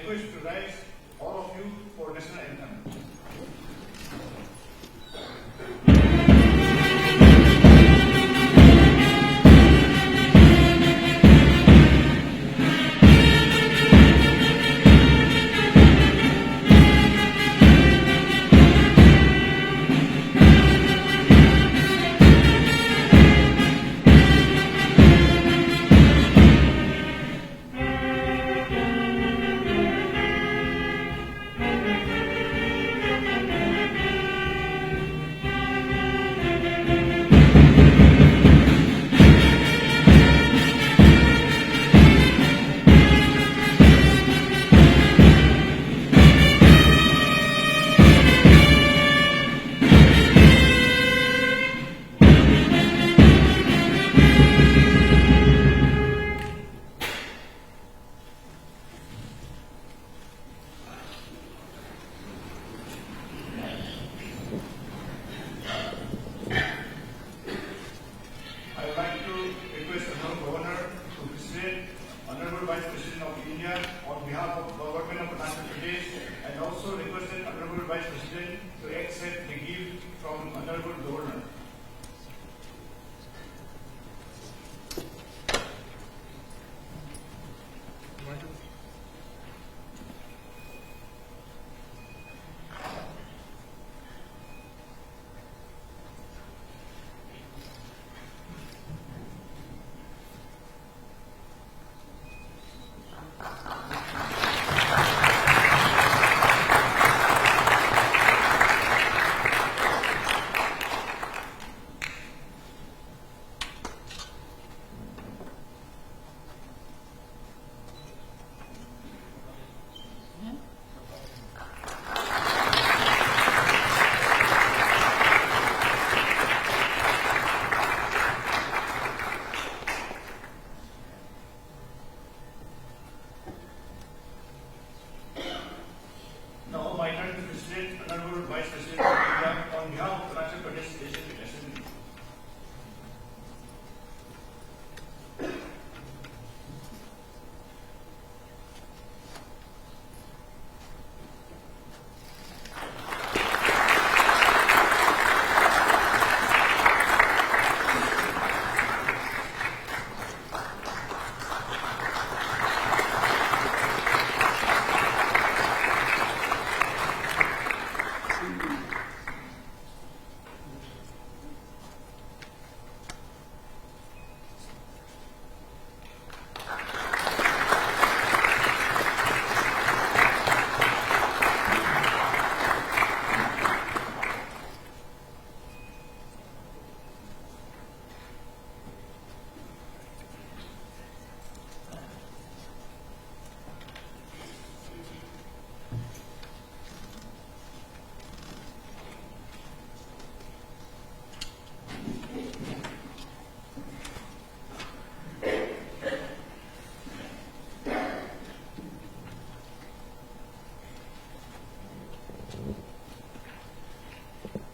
request to rise all of you for national anthem.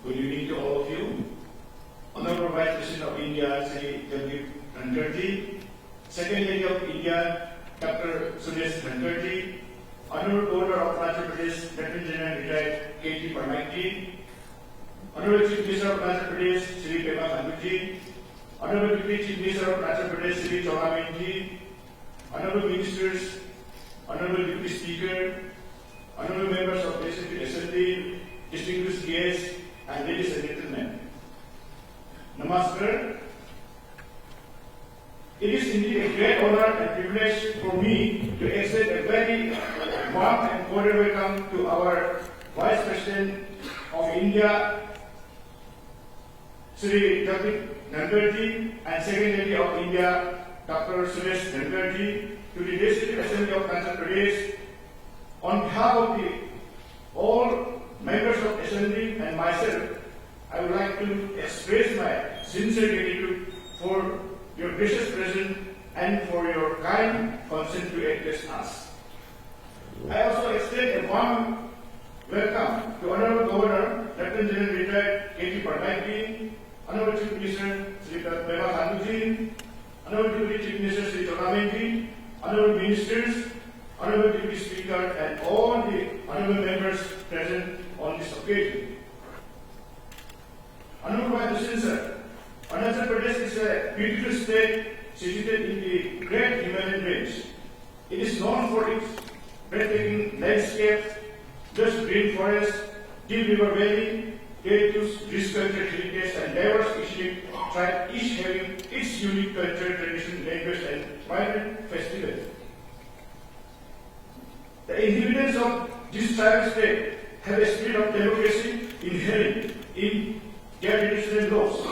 Good evening to all of you. Honorable Vice President of India, Sri Jagdeep Dhankhar, Second Lady of India, Dr. Suresh Dhankhar, Honorable Governor of Arunachal Pradesh, Lieutenant General Retired K.T. Parmaik, Honorable Chief Minister of Arunachal Pradesh, Sri Pema Khandu, Honorable Deputy Chief Minister of Arunachal Pradesh, Sri Cholamin, Honorable Ministers, Honorable Deputy Speaker, Honorable Members of the Assembly, distinguished guests, and ladies and gentlemen, Namaskar. It is indeed a great honor and privilege for me to extend a very warm and cordial welcome to our Vice President of India, Sri Jagdeep Dhankhar, and Second Lady of India, Dr. Suresh Dhankhar, to the Legislative Assembly of Arunachal Pradesh. On behalf of all members of Assembly and myself, I would like to express my sincere gratitude for your gracious presence and for your kind consent to address us. I also extend a warm welcome to Honorable Governor, Lieutenant General Retired K.T. Parmaik, Honorable Chief Minister Sri Pema Khandu, Honorable Deputy Chief Minister Sri Cholamin, Honorable Ministers, Honorable Deputy Speaker, and all the honorable members present on this occasion. Honorable Vice President, sir, Arunachal Pradesh is a beautiful state situated in the great Himalayan range. It is known for its breathtaking landscape, lush green forests, deep river valley, plateaus, rich cultural heritage, and diverse ethnic tribes, each having its unique cultural tradition, language, and vibrant festivals. The inhabitants of this tribal state have a spirit of democracy inherent in their traditional laws.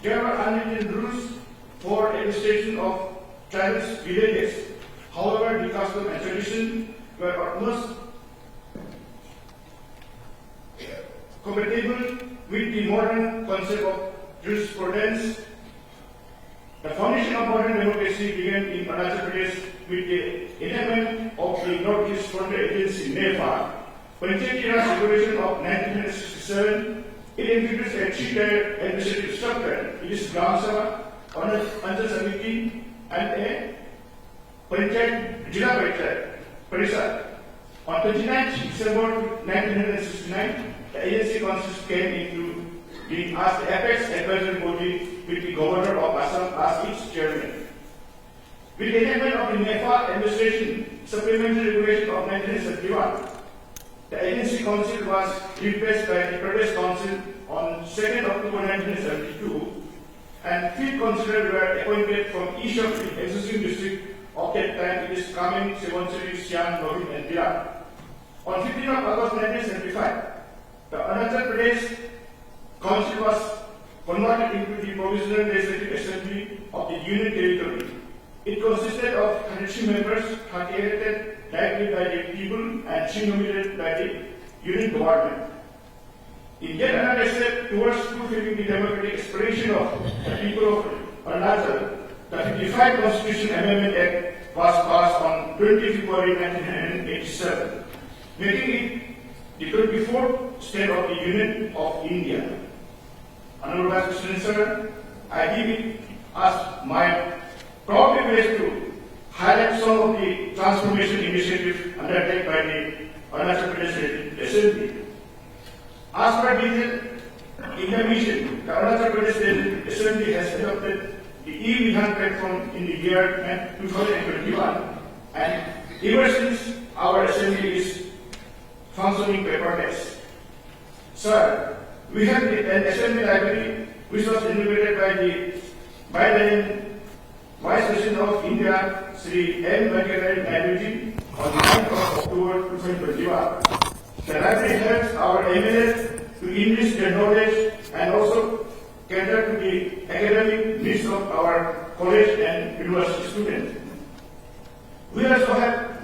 There are unwritten rules for administration of tribal villages. However, the custom and tradition were almost compatible with the modern concept of jurisprudence. The foundation of modern democracy began in Arunachal Pradesh with the enactment of the Northeast Frontier Agency (NEFA). Panchayati Raj Regulation of 1967. It introduced a three-tier administrative structure. It is Gram Sabha, Panchayat Samiti, and a Panchayat Jila Parishad. On 29th December 1969, the agency concept came into being as the apex advisory body with the Governor of Assam as its chairman. With the enactment of the NEFA Administration Supplementary Regulation of 1971, the agency council was replaced by the Pradesh Council on 2nd October 1972, and 5 councillors were appointed from each of the existing districts of that time. It is Kamen, Sevansari, Siang, Lohit, and Virat. On 15th of August 1975, the Arunachal Pradesh Council was converted into the Provisional Legislative Assembly of the Union Territory. It consisted of 103 members, 30 elected directly by the people and 3 nominated by the Union government. In yet another step towards fulfilling the democratic aspiration of the people of Arunachal, the 55 Constitution Amendment Act was passed on 20 February 1987, making it the 24th state of the Union of India. Honorable Vice President, sir, I give it as my proud privilege to highlight some of the transformation initiatives undertaken by the Arunachal Pradesh Assembly. As per detailed in the mission, the Arunachal Pradesh Assembly has adopted the e-Vidhan platform in the year 2021, and ever since our assembly is functioning paperless. Sir, we have an assembly library which was inaugurated by the Vice President of India, Sri M. Venkaiah Naidu on the 9th of October 2021. The library helps our MLAs to enrich their knowledge and also cater to the academic needs of our college and university students. We also have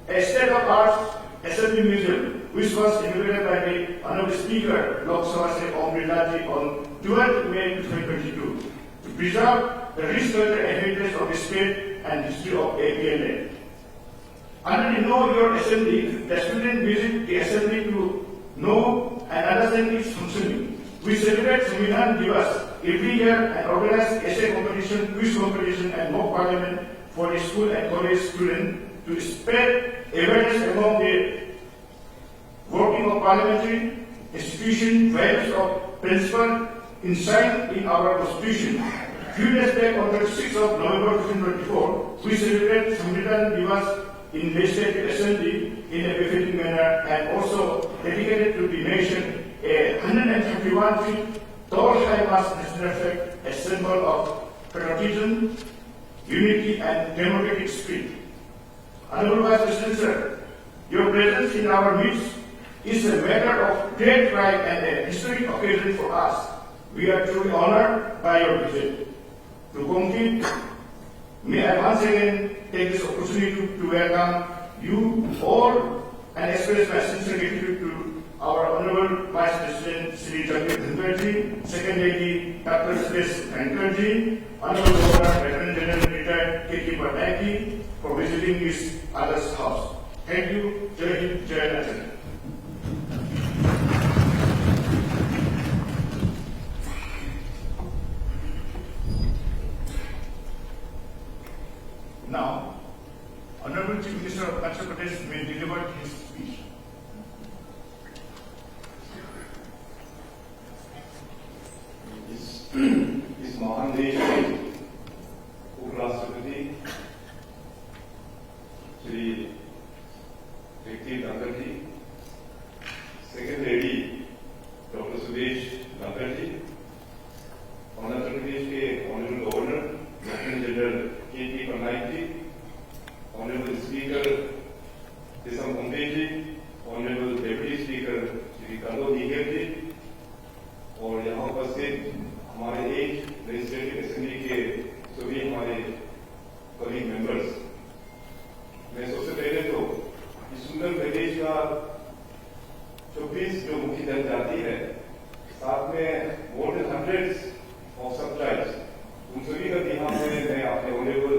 a state-of-the-art assembly museum, which was inaugurated by the Honorable Speaker, Lok Sabha Sri Om Birla Ji on 12th May 2022, to preserve the rich cultural heritage of the state and history of APLA. Under the Know Your Assembly, the students visit the assembly to know and understand its functioning. We celebrate Samvidhan Divas every year and organize essay competition, quiz competition, and mock parliament for the school and college students to spread awareness among the working of parliamentary institution, values of principle enshrined in our constitution. Few days back, on the 6th of November 2024, we celebrate Samvidhan Divas in Legislative Assembly in a befitting manner, and also dedicated to the nation a 151 feet tall high-mast national flag, a symbol of patriotism, unity, and democratic spirit. Honorable Vice President, sir, your presence in our midst is a matter of great pride and a historic occasion for us. We are truly honored by your visit. To conclude, may I once again take this opportunity to welcome you all and express my sincere gratitude to our Honorable Vice President Sri Jagmeet Dhankarji, Second Lady Dr. Suresh Dhankarji, Honorable Governor, Lieutenant General Retired K.K. Patnaik for visiting his other's house. Thank you. Jai Hind, Jai Arunachal. Now, Honorable Chief Minister of Arunachal Pradesh may deliver his speech. इस महान देश के उपराष्ट्रपति Shri Jagdeep Dhankhar ji, second lady doctor Sudesh Dhankhar ji, Arunachal Pradesh के honourable governor lieutenant general K P. Patnaik ji, honourable speaker Tesam Kunde ji, honourable deputy speaker Shri Kardo दीगर जी, और यहाँ उपस्थित हमारे एक लेजिस्लेटिव असेंबली के सभी हमारे कलीग मेंबर्स, मैं सबसे पहले तो इस सुंदर प्रदेश का 24 जो मुख्य जनजाति है, साथ में more than hundreds of sub tribes, उन सभी का यहाँ मैं अपने honourable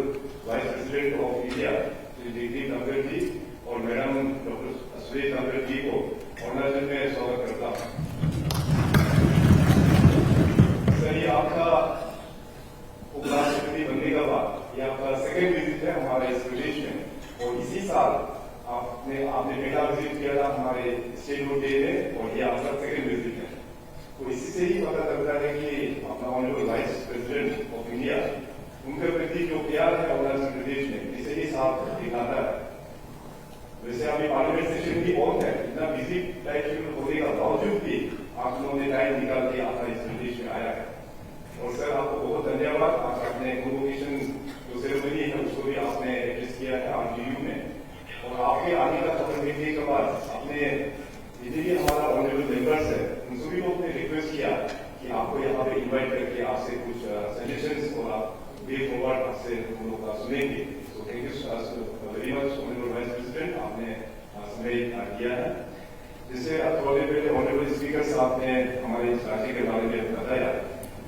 vice president of India Shri Jagdeep Dhankhar ji और मैडम डॉक्टर सुदेश धनखड़ जी को अरुणाचल में स्वागत करता हूँ। सर, ये आपका उपराष्ट्रपति बनने का बाद ये आपका सेकेंड विजिट है हमारे इस प्रदेश में, और इसी साल आपने पहला विजिट किया था हमारे स्टेट बोर्ड डे में, और ये आपका सेकेंड विजिट है। तो इसी से ही पता चलता है कि अपना honourable vice president of India, उनके प्रति जो प्यार है अरुणाचल प्रदेश में, इसे ही साफ दिखाता है। वैसे अभी पार्लियामेंट सेशन भी बहुत है, इतना बिजी टाइप शेड्यूल होने का बावजूद भी आप लोगों ने टाइम निकाल के अपना इस प्रदेश में आया है। और सर, आपको बहुत धन्यवाद। आप अपने कन्वोकेशन जो सेरेमनी है उसको भी आपने एड्रेस किया है आरजीयू में, और आपके आने का खबर मिलने के बाद अपने जितने भी हमारा ऑनरेबल मेंबर्स है उन सभी को हमने रिक्वेस्ट किया कि आपको यहाँ पे इन्वाइट करके आपसे कुछ सजेशंस और आप वे फॉरवर्ड आपसे हम लोग सुनेंगे। तो thank you very much honourable vice president, आपने समय किया है। जिससे थोड़ी पहले ऑनरेबल स्पीकर साहब ने हमारे इस राज्य के बारे में बताया।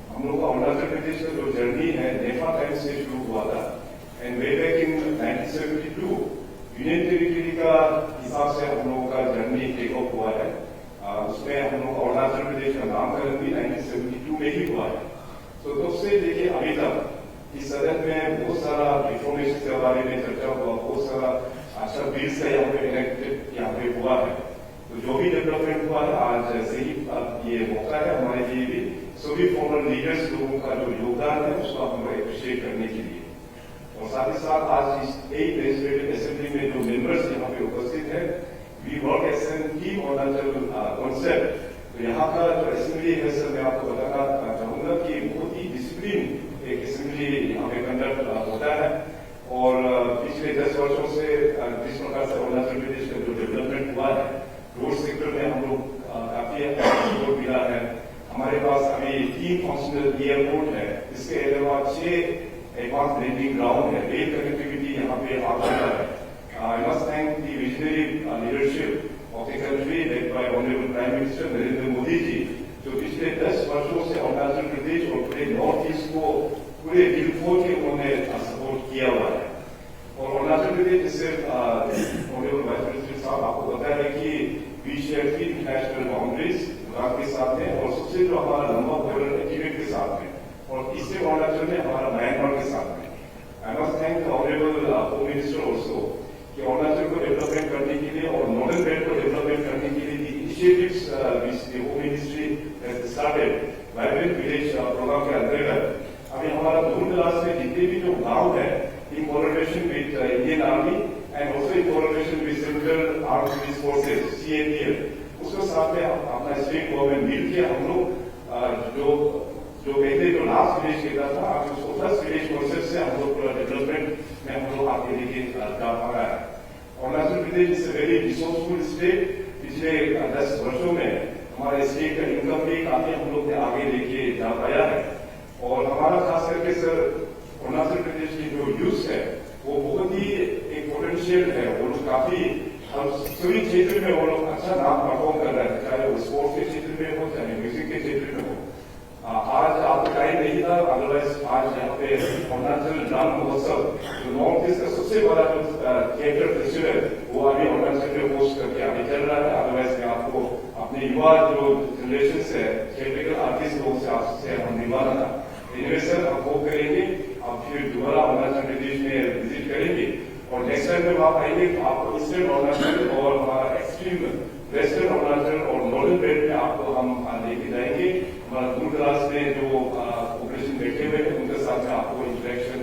हम लोग का अरुणाचल प्रदेश का जो जर्नी है नेफा टाइम से शुरू हुआ था, and way back in 1972 union territory का हिसाब से हम लोगों का जर्नी टेक ऑफ हुआ है। उसमें हम लोग अरुणाचल प्रदेश का नामकरण भी 1972 में ही हुआ है। तो तब से देखिए अभी तक इस सदन में बहुत सारा रिफॉर्मेशन के बारे में चर्चा हुआ, बहुत सारा अच्छा बिल्स का यहाँ पे इलेक्टेड यहाँ पे हुआ है। तो जो भी डेवलपमेंट हुआ है आज से ही ये मौका है हमारे लिए भी सभी फॉरन लीडर्स लोगों का जो योगदान है उसको हम लोग अप्रिशिएट करने के लिए, और साथ ही साथ आज इस एक लेजिस्लेटिव असेंबली में जो मेंबर्स यहाँ पे उपस्थित है, we work as an team Arunachal concept. तो यहाँ का जो असेंबली है सर, मैं आपको बताना चाहूंगा कि बहुत ही डिसिप्लिन एक असेंबली यहाँ पे कंडक्ट होता है, और पिछले 10 वर्षों से जिस प्रकार से अरुणाचल प्रदेश का जो डेवलपमेंट हुआ है, रोड सेक्टर में हम लोग काफी सपोर्ट मिला है। हमारे पास अभी 3 फंक्शनल एयरपोर्ट है, इसके अलावा 6 एडवांस लैंडिंग ग्राउंड है, रेल कनेक्टिविटी यहाँ पे आवश्यक है। I must thank the visionary leadership of the country led by honourable prime minister Narendra Modi ji, जो पिछले 10 वर्षों से अरुणाचल प्रदेश और पूरे नॉर्थ ईस्ट को पूरे दिल खोल के उन्होंने सपोर्ट किया हुआ है। और अरुणाचल प्रदेश जिससे ऑनरेबल वाइस प्रेसिडेंट साहब आपको पता है कि we share 3 international boundaries Bhutan के साथ में, और सबसे जो हमारा लंबा बॉर्डर है तिब्बत के साथ में, और इससे अरुणाचल में हमारा म्यांमार के साथ में। आई must thank the honourable home minister also कि अरुणाचल को डेवलपमेंट करने के लिए और नॉर्दर्न बेल्ट को डेवलपमेंट करने के लिए initiatives which the home ministry has started vibrant village programme के अंतर्गत अभी हमारा दूरदराज में जितने भी जो गांव है, in collaboration with Indian army and also in collaboration with central armed police forces CNPF, उसके साथ में अपना स्टेट गवर्नमेंट मिल के हम लोग जो पहले जो लास्ट विलेज कहता था, आज उसको फर्स्ट विलेज कॉन्सेप्ट से हम लोग डेवलपमेंट में हम लोग आगे लेके जा पा रहा है। Arunachal Pradesh is a very resourceful state. पिछले 10 वर्षों में हमारे स्टेट का इनकम भी काफी हम लोग ने आगे लेके जा पाया है, और हमारा खास करके सर अरुणाचल प्रदेश की जो यूथ है वो बहुत ही एक पोटेंशियल है। वो लोग काफी सभी क्षेत्र में वो लोग अच्छा नाम परफॉर्म कर रहे हैं, चाहे वो स्पोर्ट्स के क्षेत्र में हो, चाहे म्यूजिक के क्षेत्र में हो। आज आपको टाइम नहीं था, अदरवाइज आज यहाँ पे अरुणाचल डांस महोत्सव जो नॉर्थ ईस्ट का सबसे बड़ा जो थिएटर फेस्टिवल वो अभी अरुणाचल में होस्ट करके आगे चल रहा है। अदरवाइज मैं आपको अपने युवा जो जनरेशन है थिएट्रिकल आर्टिस्ट लोग से आपसे हम निभाना था। इन्वेस्टर हम होप करेंगे आप फिर दोबारा अरुणाचल प्रदेश में विजिट करेंगे, और नेक्स्ट टाइम जब आप आएंगे तो आपको ईस्टर्न अरुणाचल और हमारा एक्सट्रीम वेस्टर्न अरुणाचल और नॉर्दर्न बेल्ट में आपको हम लेके जाएंगे। हमारा दूर दराज में जो ऑपरेशन बैठे हुए हैं उनके साथ में आपको इंटरेक्शन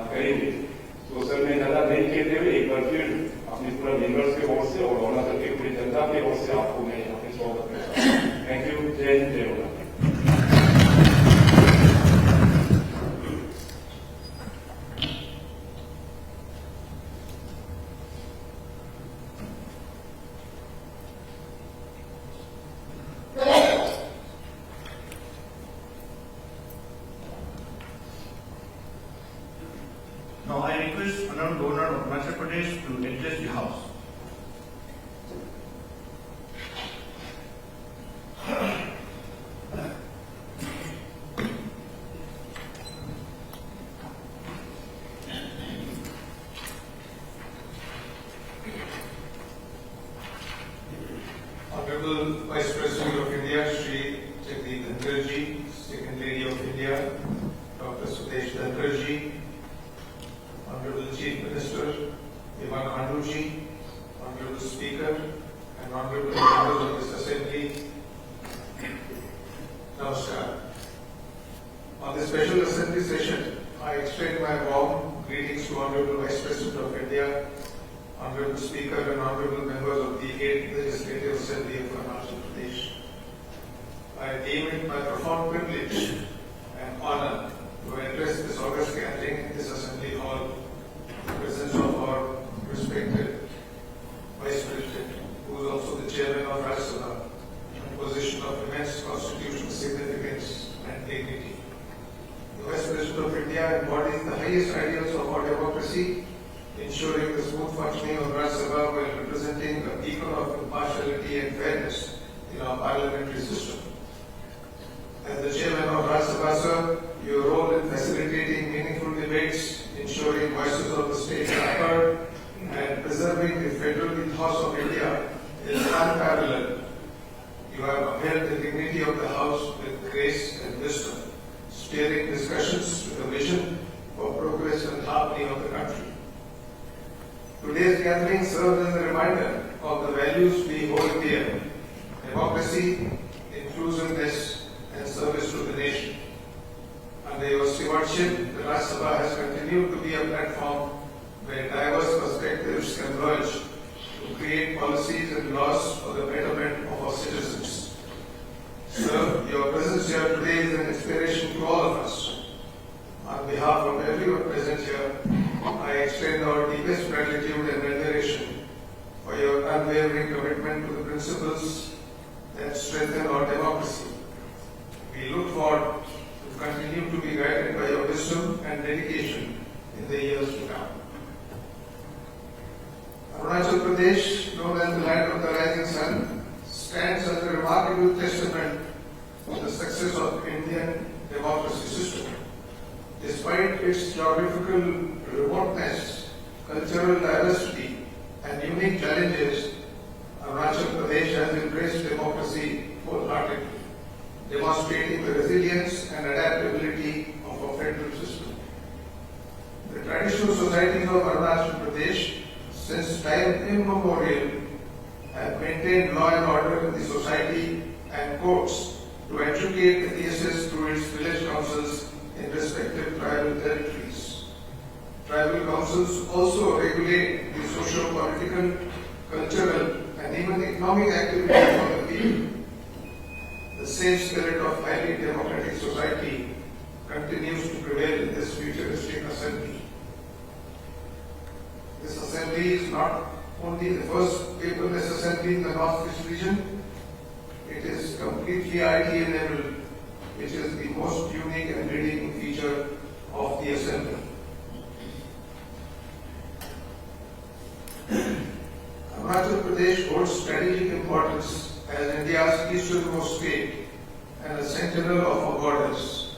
करेंगे। तो सर मैं ज्यादा नहीं कहते हुए एक बार फिर अपने पूरा मेंबर्स के ओर से और अरुणाचल के पूरी जनता के ओर से आपको मैं यहाँ पे स्वागत करता हूँ। Thank you. जय हिंद, जय Arunachal. Now I request Honorable Governor of Arunachal Pradesh to address the House. Honorable Vice President of India, Shri Jagdeep Dhankhar Ji, Second Lady of India, Dr. Sudesh Dhankhar Ji, Honorable Chief Minister, Ivan Khandu Ji, Honorable Speaker, and Honorable members of this Assembly, Namaskar. On this special Assembly session, I extend my warm greetings to Honorable Vice President of India, Honorable Speaker and Honorable members of the 8th Legislative Assembly of Arunachal Pradesh. I deem it my profound privilege and honor to address this august gathering in this Assembly Hall in the presence of our respected Vice President, who is also the Chairman of Rajya Sabha, a position of immense constitutional significance and dignity. The Vice President of India embodies the highest ideals of our democracy, ensuring the smooth functioning of Rajya Sabha while representing a beacon of impartiality and fairness in our parliamentary system. As the Chairman of Rajya Sabha, sir, your role in facilitating meaningful debates, ensuring voices of the state are heard, and preserving the federal ethos of India is unparalleled. You have upheld the dignity of the House with grace and wisdom, steering discussions with a vision for progress and harmony of the country. Today's gathering serves as a reminder of the values we hold dear: democracy, inclusiveness, and service to the nation. Under your stewardship, the Rajya Sabha has continued to be a platform where diverse perspectives converge to create policies and laws for the betterment of our citizens. Sir, your presence here today is an inspiration to all of us. On behalf of everyone present here, I extend our deepest gratitude and admiration for your unwavering commitment to the principles that strengthen our democracy. We look forward to continue to be guided by your wisdom and dedication in the years to come. Arunachal Pradesh, known as the land of the rising sun, stands as a remarkable testament to the success of Indian democracy system. Despite its geographical remoteness, cultural diversity, and unique challenges, Arunachal Pradesh has embraced democracy wholeheartedly, demonstrating the resilience and adaptability of our federal system. The traditional societies of Arunachal Pradesh, since time immemorial, have maintained law and order in the society and courts to educate the cases through its village councils in respective tribal territories. Tribal councils also regulate the socio-political, cultural, and even economic activities of the people. The same spirit of highly democratic society continues to prevail in this futuristic assembly. This assembly is not only the first paperless assembly in the North-East region, it is completely IT enabled, which is the most unique and redeeming feature of the assembly. Arunachal Pradesh holds strategic importance as India's easternmost state and a sentinel of our borders.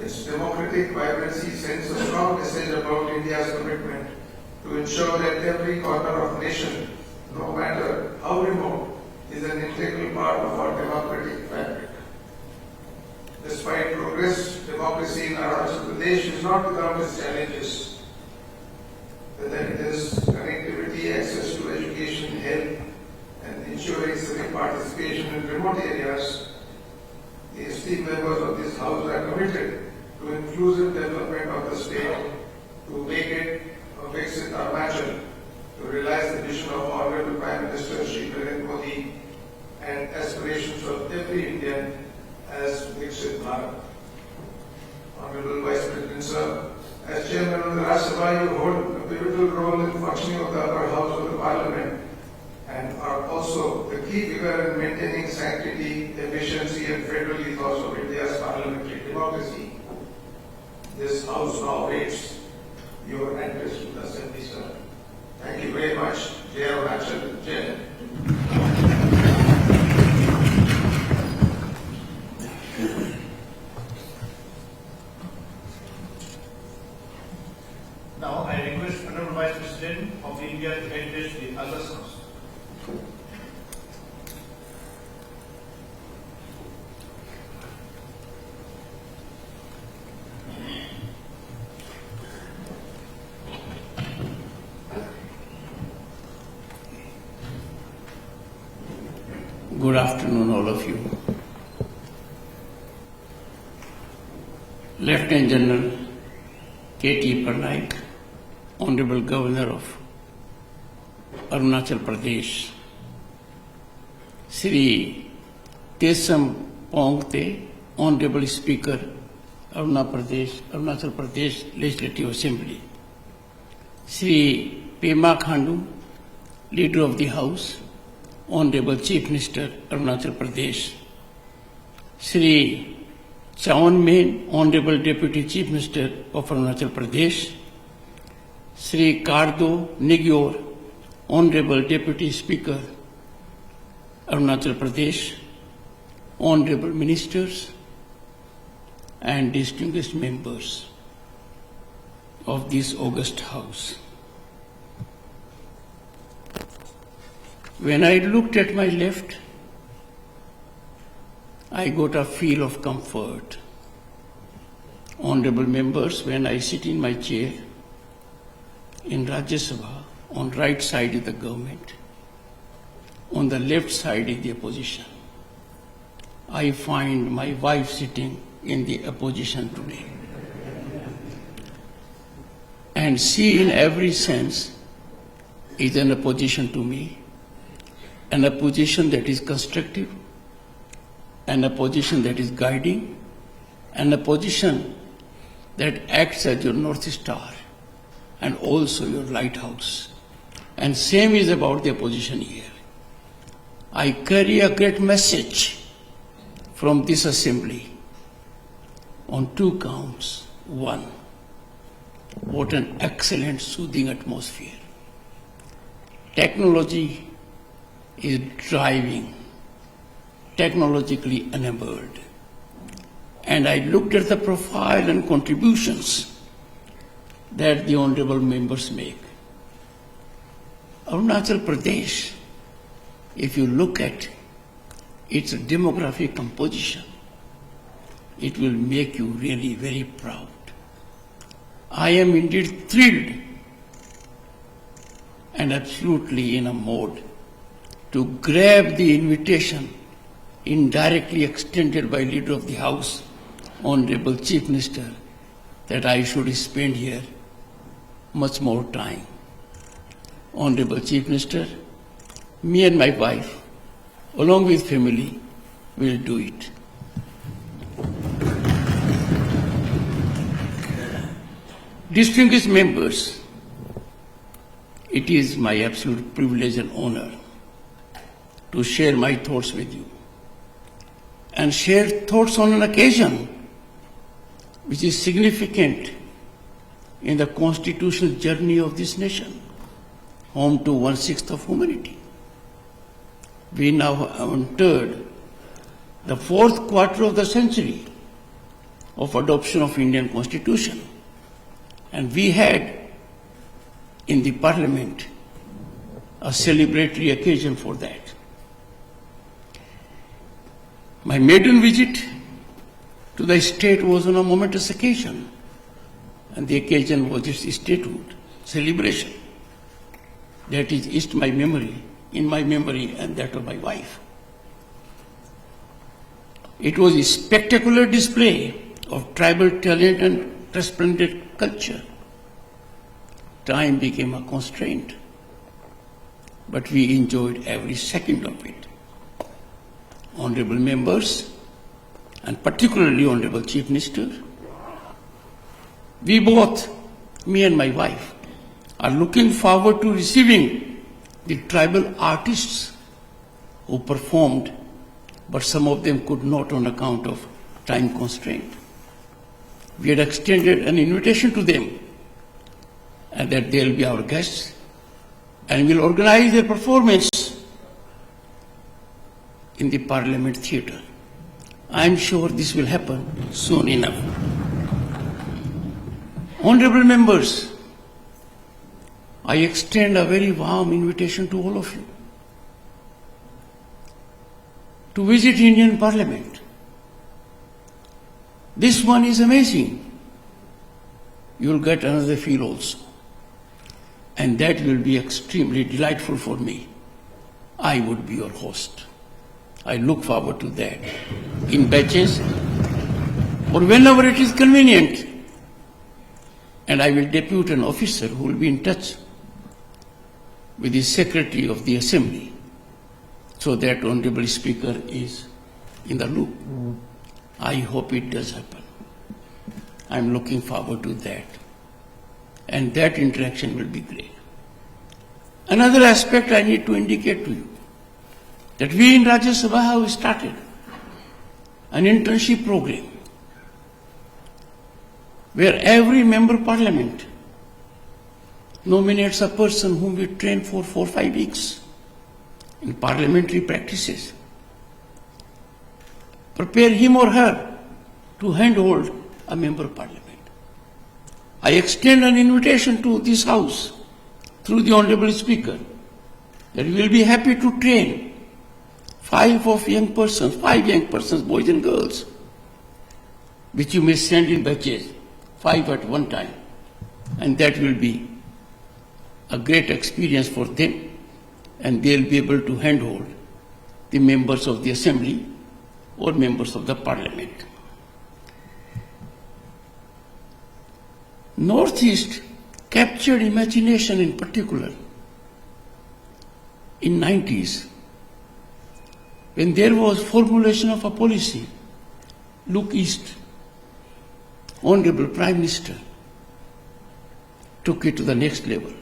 Its democratic vibrancy sends a strong message about India's commitment to ensure that every corner of the nation, no matter how remote, is an integral part of our democratic fabric. Despite progress, democracy in Arunachal Pradesh is not without its challenges, whether it is connectivity, participation in remote areas, the esteemed members of this House are committed to inclusive development of the state, to make it a Viksit Arunachal, to realize the vision of Honorable Prime Minister Shri Narendra Modi and aspirations of every Indian as Viksit Bharat. Honorable Vice President Sir, as Chairman of the Rajya Sabha, you hold a pivotal role in functioning of the upper house of the Parliament and are also the key figure in maintaining sanctity, efficiency and federal ethos of India's parliamentary democracy. This House now waits your entrance to the Assembly, sir. Thank you very much. Jai Arunachal. Jai. Now I request Honorable Vice President of India to address the August House. Good afternoon, all of you. Lieutenant General K.T. Parnaik, Honorable Governor of Arunachal Pradesh, Sri Tesam Pongte, Honorable Speaker, Arunachal Pradesh Legislative Assembly, Sri Pema Khandu, Leader of the House, Honorable Chief Minister, Arunachal Pradesh, Sri Chawan Main, Honorable Deputy Chief Minister of Arunachal Pradesh, Sri Kardo Nigyor, Honorable Deputy Speaker, Arunachal Pradesh, Honorable Ministers, and distinguished members of this august House. When I looked at my left, I got a feel of comfort. Honorable members, when I sit in my chair in Rajya Sabha, on right side is the government, on the left side is the opposition. I find my wife sitting in the opposition today. And she in every sense is an opposition to me, an opposition that is constructive, an opposition that is guiding, an opposition that acts as your North Star and also your lighthouse. And same is about the opposition here. I carry a great message from this assembly on two counts. One, what an excellent soothing atmosphere. Technology is driving, technologically enabled. And I looked at the profile and contributions that the honorable members make. Arunachal Pradesh, if you look at its demographic composition, it will make you really very proud. I am indeed thrilled and absolutely in a mode to grab the invitation indirectly extended by Leader of the House, Honorable Chief Minister, that I should spend here much more time. Honorable Chief Minister, me and my wife, along with family, will do it. Distinguished members, it is my absolute privilege and honor to share my thoughts with you and share thoughts on an occasion which is significant in the constitutional journey of this nation, home to 1/6 of humanity. We now have entered the fourth quarter of the century of adoption of Indian Constitution, and we had in the Parliament a celebratory occasion for that. My maiden visit to the state was on a momentous occasion, and the occasion was its statehood celebration. That is in my memory, and that of my wife. It was a spectacular display of tribal talent and resplendent culture. Time became a constraint, but we enjoyed every second of it. Honorable members, and particularly Honorable Chief Minister, we both, me and my wife, are looking forward to receiving the tribal artists who performed, but some of them could not on account of time constraint. We had extended an invitation to them and that they'll be our guests and will organize their performance in the Parliament Theatre. I'm sure this will happen soon enough. Honorable members, I extend a very warm invitation to all of you to visit Indian Parliament. This one is amazing. You'll get another feel also. And that will be extremely delightful for me. I would be your host. I look forward to that in batches or whenever it is convenient. And I will depute an officer who will be in touch with the Secretary of the Assembly so that Honorable Speaker is in the loop. I hope it does happen. I'm looking forward to that. And that interaction will be great. Another aspect I need to indicate to you, that we in Rajya Sabha have started an internship program where every member parliament nominates a person whom we train for 4 or 5 weeks in parliamentary practices. Prepare him or her to handhold a member parliament. I extend an invitation to this House through the Honorable Speaker that we will be happy to train 5 young persons, boys and girls, which you may send in batches, 5 at one time. And that will be a great experience for them, and they'll be able to handhold the members of the Assembly or members of the Parliament. Northeast captured imagination in particular in 90s when there was formulation of a policy, look east. Honorable Prime Minister took it to the next level,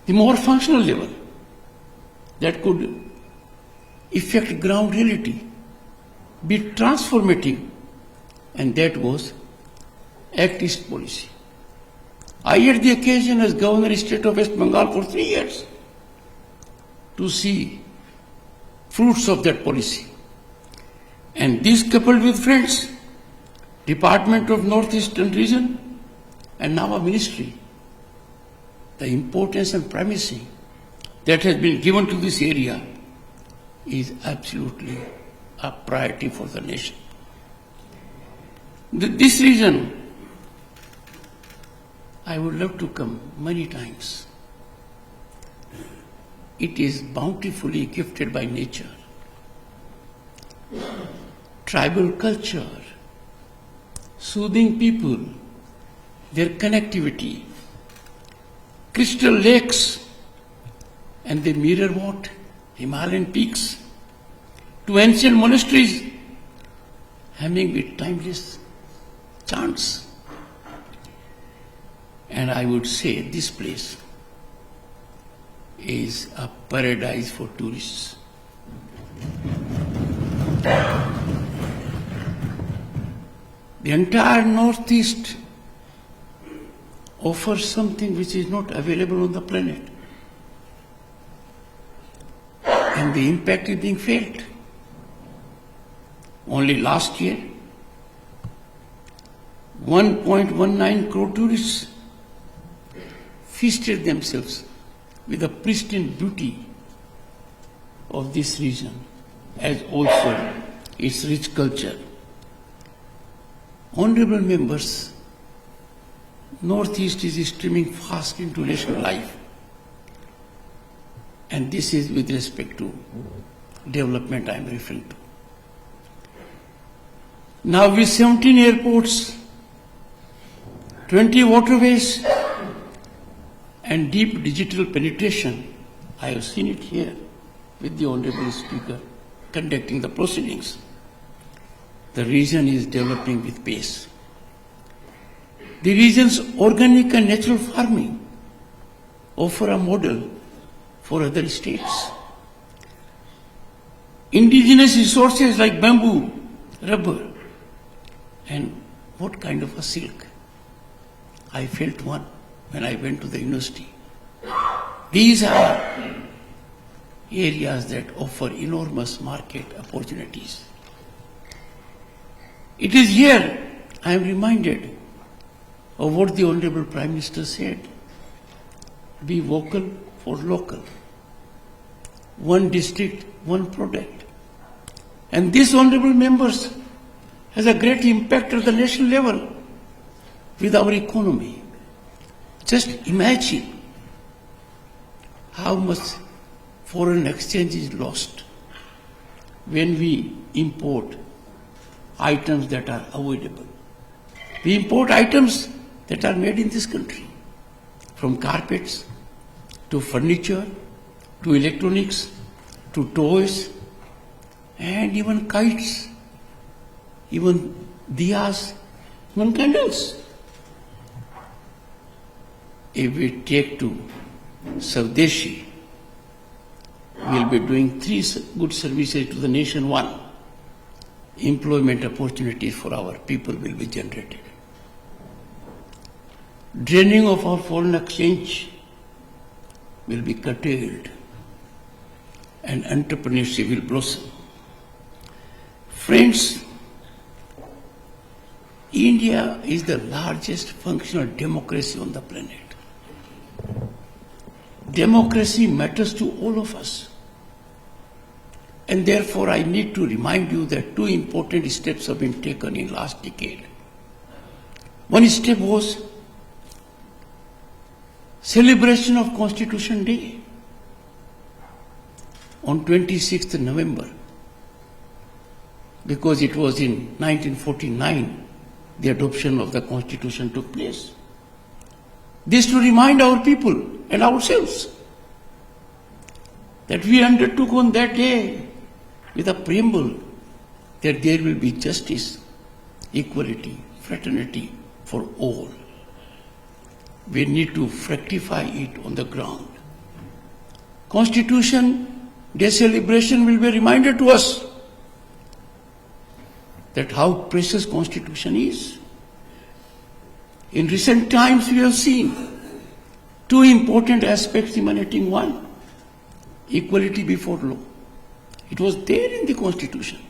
the more functional level that could affect ground reality, be transformative, and that was Act East policy. I had the occasion as Governor of the State of West Bengal for 3 years to see fruits of that policy. And this coupled with friends, Department of Northeastern Region, and now a ministry, the importance and primacy that has been given to this area is absolutely a priority for the nation. This region, I would love to come many times. It is bountifully gifted by nature. Tribal culture, soothing people, their connectivity, crystal lakes, and they mirror what? Himalayan peaks, to ancient monasteries, hemming with timeless chants. And I would say this place is a paradise for tourists. The entire Northeast offers something which is not available on the planet. And the impact is being felt. Only last year, 1.19 crore tourists feasted themselves with the pristine beauty of this region, as also its rich culture. Honorable members, Northeast is streaming fast into national life, and this is with respect to development I am referring to. Now with 17 airports, 20 waterways, and deep digital penetration, I have seen it here with the Honorable Speaker conducting the proceedings. The region is developing with pace. The region's organic and natural farming offer a model for other states. Indigenous resources like bamboo, rubber, and what kind of a silk? I felt one when I went to the university. These are areas that offer enormous market opportunities. It is here I am reminded of what the Honorable Prime Minister said. Be vocal for local. One district, one product. And this honorable members has a great impact at the national level with our economy. Just imagine how much foreign exchange is lost when we import items that are avoidable. We import items that are made in this country, from carpets to furniture to electronics to toys and even kites, even diyas, even candles. If we take to Swadeshi, we will be doing 3 good services to the nation. 1, employment opportunities for our people will be generated. Draining of our foreign exchange will be curtailed and entrepreneurship will blossom. Friends, India is the largest functional democracy on the planet. Democracy matters to all of us. And therefore, I need to remind you that 2 important steps have been taken in last decade. One step was celebration of Constitution Day on 26th November, because it was in 1949 the adoption of the Constitution took place. This to remind our people and ourselves that we undertook on that day with a preamble that there will be justice, equality, fraternity for all. We need to fructify it on the ground. Constitution Day celebration will be a reminder to us that how precious Constitution is. In recent times we have seen 2 important aspects emanating. 1, equality before law. It was there in the Constitution.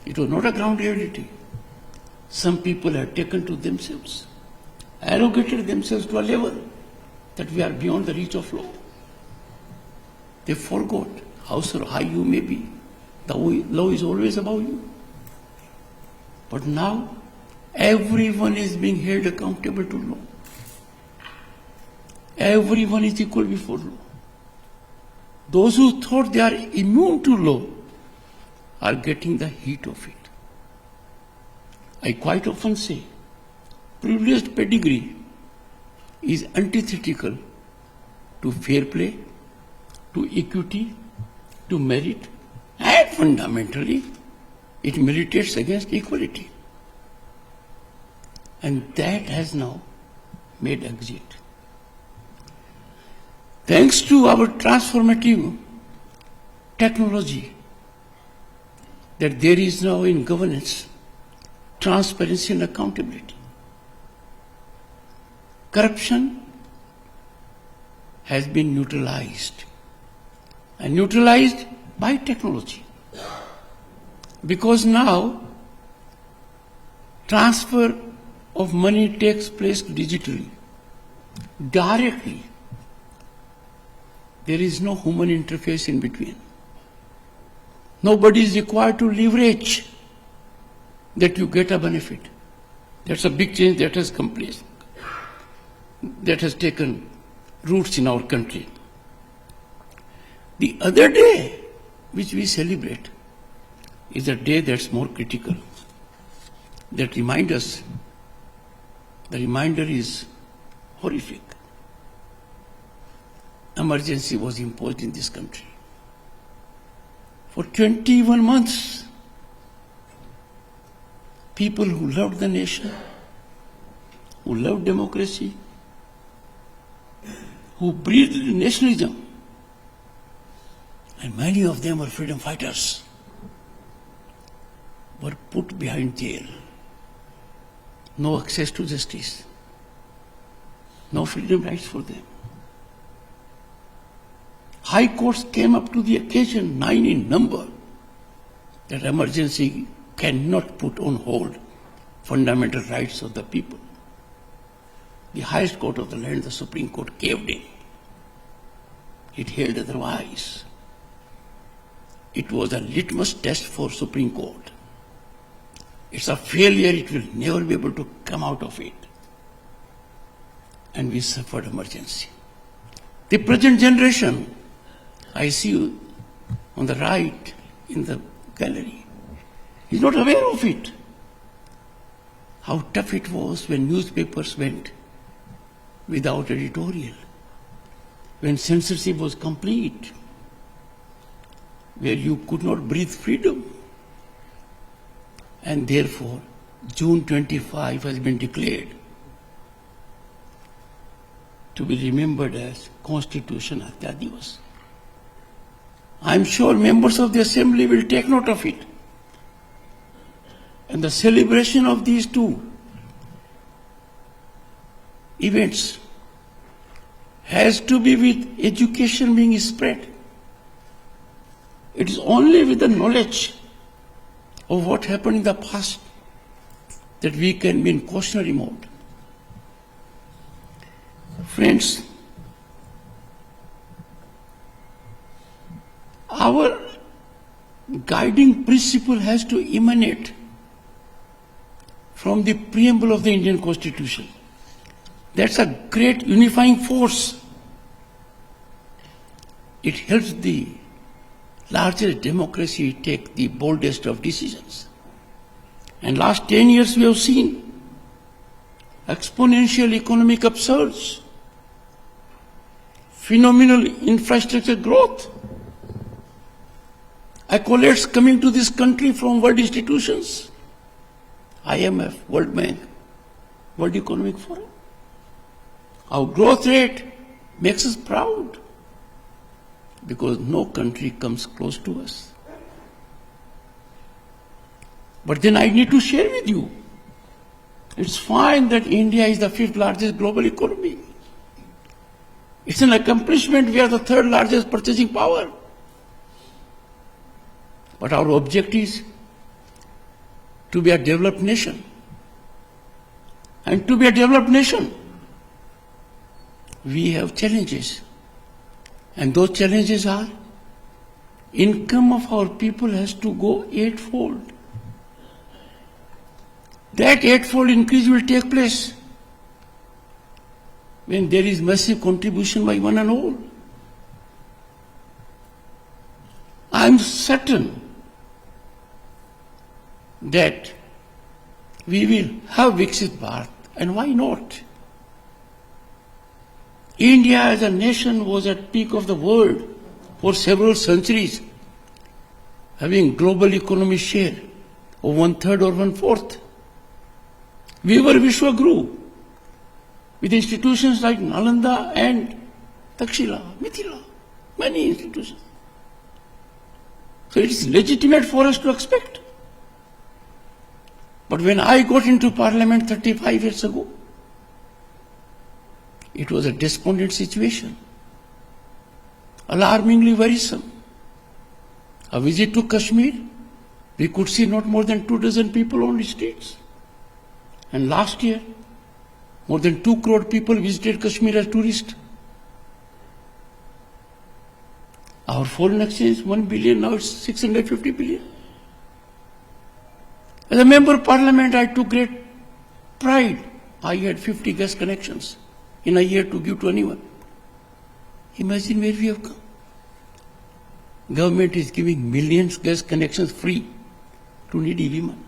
It was not a ground reality. Some people have taken to themselves, arrogated themselves to a level that we are beyond the reach of law. They forgot how high you may be. The law is always above you. But now, everyone is being held accountable to law. Everyone is equal before law. Those who thought they are immune to law are getting the heat of it. I quite often say, privileged pedigree is antithetical to fair play, to equity, to merit, and fundamentally, it militates against equality. And that has now made exit. Thanks to our transformative technology, that there is now in governance transparency and accountability. Corruption has been neutralized, and neutralized by technology. Because now transfer of money takes place digitally, directly. There is no human interface in between. Nobody is required to leverage that you get a benefit. That's a big change that has come place, that has taken roots in our country. The other day, which we celebrate, is a day that's more critical. that remind us. The reminder is horrific. Emergency was imposed in this country. For 21 months, people who loved the nation, who loved democracy, who breathed nationalism, and many of them were freedom fighters, were put behind jail. No access to justice, no freedom rights for them. High courts came up to the occasion, 9 in number, that emergency cannot put on hold fundamental rights of the people. The highest court of the land, the Supreme Court, caved in. It held otherwise. It was a litmus test for Supreme Court. It's a failure, it will never be able to come out of it. And we suffered emergency. The present generation, I see you on the right in the gallery, is not aware of it. How tough it was when newspapers went without editorial, when censorship was complete, where you could not breathe freedom. And therefore, June 25 has been declared to be remembered as Constitution Hatya Divas. I am sure members of the Assembly will take note of it. And the celebration of these two events has to be with education being spread. It is only with the knowledge of what happened in the past that we can be in cautionary mode. Friends, our guiding principle has to emanate from the preamble of the Indian Constitution. That's a great unifying force. It helps the largest democracy take the boldest of decisions. And last 10 years we have seen exponential economic upsurge, phenomenal infrastructure growth, accolades coming to this country from world institutions, IMF, World Bank, World Economic Forum. Our growth rate makes us proud because no country comes close to us. But then I need to share with you, it's fine that India is the 5th largest global economy. It's an accomplishment. We are the 3rd largest purchasing power. But our objective is to be a developed nation. And to be a developed nation, we have challenges. And those challenges are, income of our people has to go 8-fold. That 8-fold increase will take place when there is massive contribution by one and all. I am certain that we will have Viksit Bharat, and why not? India as a nation was at peak of the world for several centuries, having global economy share of 1/3 or 1/4. We were Vishwaguru with institutions like Nalanda and Takshila, Mithila, many institutions. So it is legitimate for us to expect. But when I got into Parliament 35 years ago, it was a despondent situation, alarmingly worrisome. A visit to Kashmir, we could see not more than 24 people on the streets. And last year, more than 2 crore people visited Kashmir as tourists. Our foreign exchange, 1 billion, now it's 650 billion. As a member of Parliament, I took great pride. I had 50 gas connections in a year to give to anyone. Imagine where we have come. Government is giving millions gas connections free to needy women.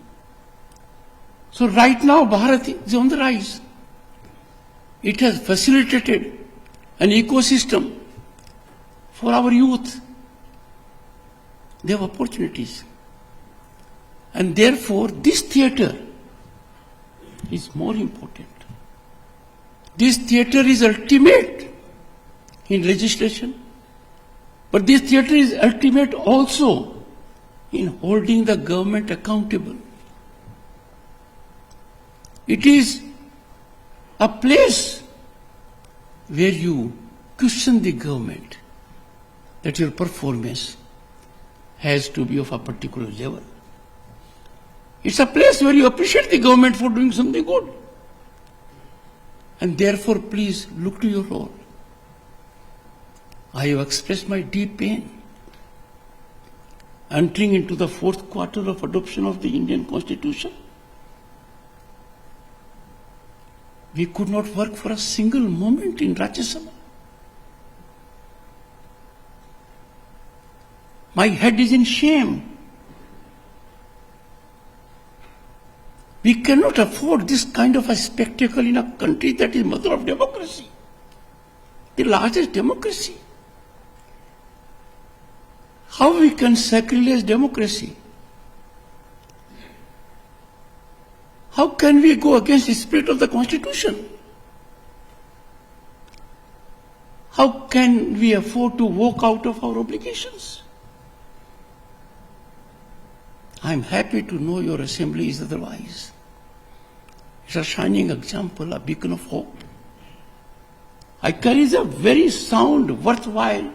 So right now Bharat is on the rise. It has facilitated an ecosystem for our youth. They have opportunities. And therefore this theatre is more important. This theatre is ultimate in legislation, but this theatre is ultimate also in holding the government accountable. It is a place where you question the government that your performance has to be of a particular level. It's a place where you appreciate the government for doing something good. And therefore, please look to your role. I have expressed my deep pain. Entering into the fourth quarter of adoption of the Indian Constitution, we could not work for a single moment in Rajya Sabha. My head is in shame. We cannot afford this kind of a spectacle in a country that is mother of democracy, the largest democracy. How we can sacrilege democracy? How can we go against the spirit of the Constitution? How can we afford to walk out of our obligations? I am happy to know your assembly is otherwise. It's a shining example, a beacon of hope. I carry a very sound, worthwhile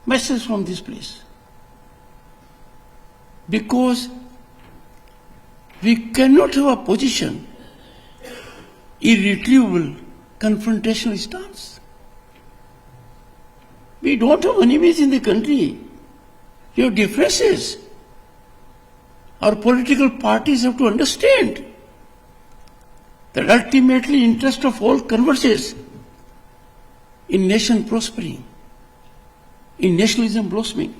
message from this place. Because we cannot have a position, irretrievable, confrontational stance. We don't have enemies in the country. We have differences. Our political parties have to understand that ultimately interest of all converges in nation prospering, in nationalism blossoming.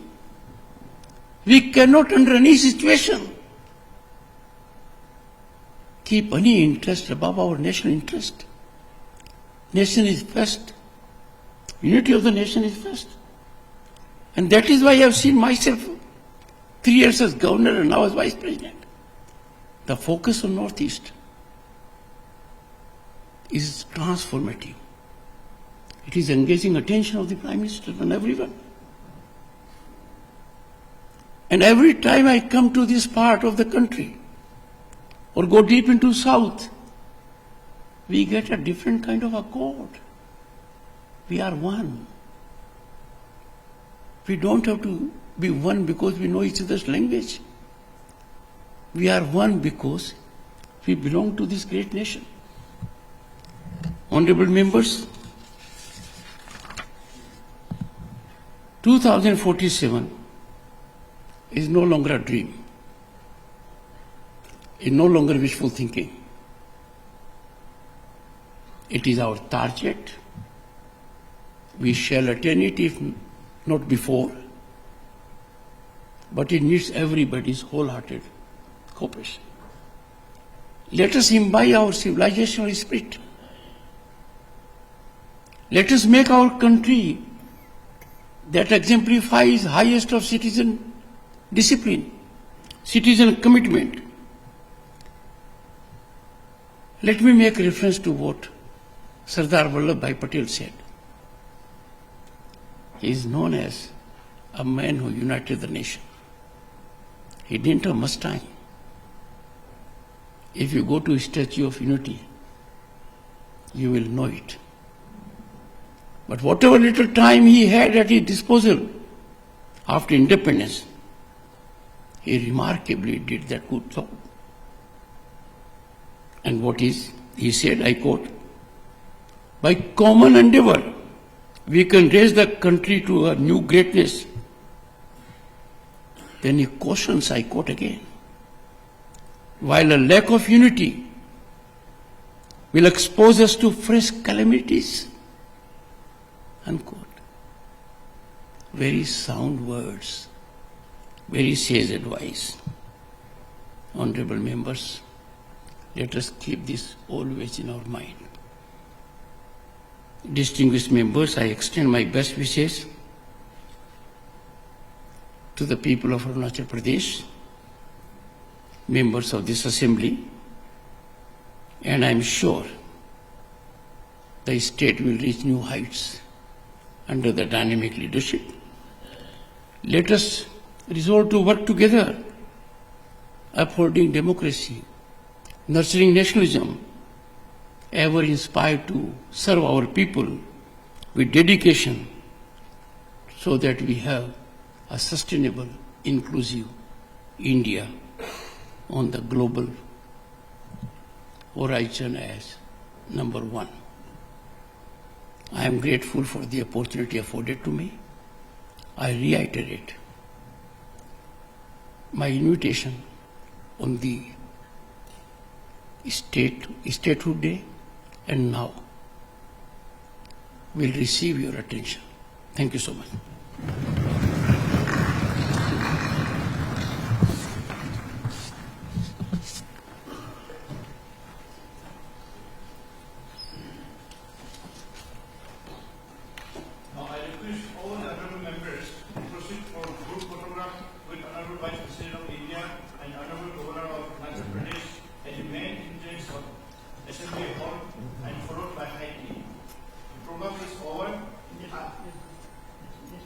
We cannot under any situation keep any interest above our national interest. Nation is first. Unity of the nation is first. And that is why I have seen myself 3 years as governor and now as vice president. The focus on Northeast is transformative. It is engaging attention of the Prime Minister and everyone. And every time I come to this part of the country or go deep into South, we get a different kind of accord. We are one. We don't have to be one because we know each other's language. We are one because we belong to this great nation. Honorable members, 2047 is no longer a dream. It is no longer wishful thinking. It is our target. We shall attain it if not before, but it needs everybody's wholehearted cooperation. Let us imbibe our civilizational spirit. Let us make our country that exemplifies highest of citizen discipline, citizen commitment. Let me make reference to what Sardar Vallabhbhai Patel said. He is known as a man who united the nation. He didn't have much time. If you go to Statue of Unity, you will know it. But whatever little time he had at his disposal after independence, he remarkably did that good job. And what is, he said, I quote, by common endeavor, we can raise the country to a new greatness. Then he cautions, I quote again, while a lack of unity will expose us to fresh calamities. Unquote. Very sound words, very sage advice. Honorable members, Let us keep this always in our mind. Distinguished members, I extend my best wishes to the people of Arunachal Pradesh, members of this assembly, and I am sure the state will reach new heights under the dynamic leadership. Let us resolve to work together, upholding democracy, nurturing nationalism, ever inspired to serve our people with dedication so that we have a sustainable, inclusive India on the global horizon as number one. I am grateful for the opportunity afforded to me. I reiterate my invitation on the Statehood Day, and now will receive your attention. Thank you so much. Now I request all honorable members to proceed for group photograph with Honorable Vice President of India.